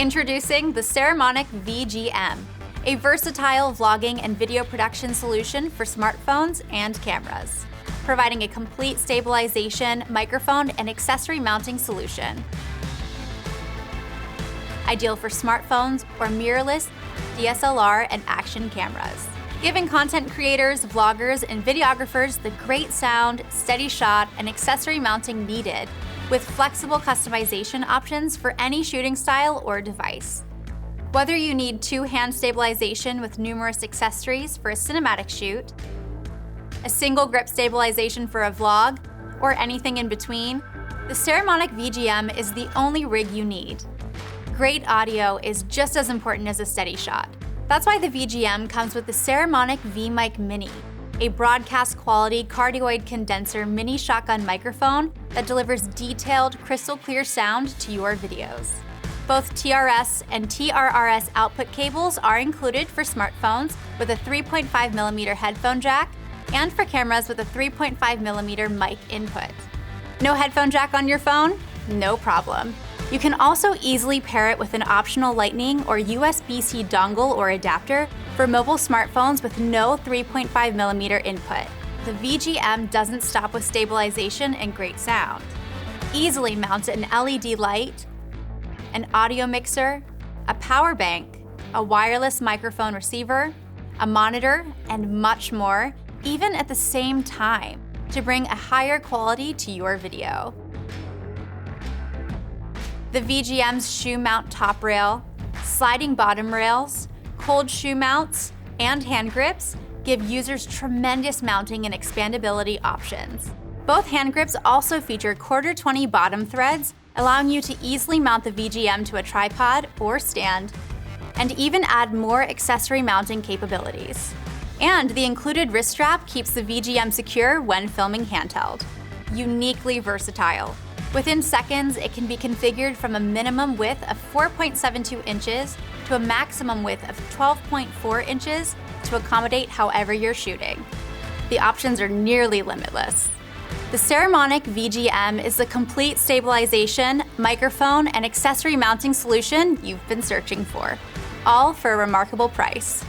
Introducing the Saramonic VGM, a versatile vlogging and video production solution for smartphones and cameras, providing a complete stabilization, microphone, and accessory mounting solution. Ideal for smartphones or mirrorless, DSLR, and action cameras, giving content creators, vloggers, and videographers the great sound, steady shot, and accessory mounting needed, with flexible customization options for any shooting style or device. Whether you need two-hand stabilization with numerous accessories for a cinematic shoot, a single grip stabilization for a vlog, or anything in between, the Saramonic VGM is the only rig you need. Great audio is just as important as a steady shot. That's why the VGM comes with the Saramonic VMic Mini, a broadcast quality cardioid condenser mini shotgun microphone that delivers detailed, crystal clear sound to your videos. Both TRS and TRRS output cables are included for smartphones with a 3.5mm headphone jack and for cameras with a 3.5mm mic input. No headphone jack on your phone? No problem. You can also easily pair it with an optional Lightning or USB-C dongle or adapter for mobile smartphones with no 3.5mm input. The VGM doesn't stop with stabilization and great sound. Easily mounts an LED light, an audio mixer, a power bank, a wireless microphone receiver, a monitor, and much more, even at the same time, to bring a higher quality to your video. The VGM's shoe mount top rail, sliding bottom rails, cold shoe mounts, and hand grips give users tremendous mounting and expandability options. Both hand grips also feature 1/4-20 bottom threads, allowing you to easily mount the VGM to a tripod or stand, and even add more accessory mounting capabilities. And the included wrist strap keeps the VGM secure when filming handheld. Uniquely versatile. Within seconds, it can be configured from a minimum width of 4.72 inches to a maximum width of 12.4 inches to accommodate however you're shooting. The options are nearly limitless. The Saramonic VGM is the complete stabilization, microphone, and accessory mounting solution you've been searching for, all for a remarkable price.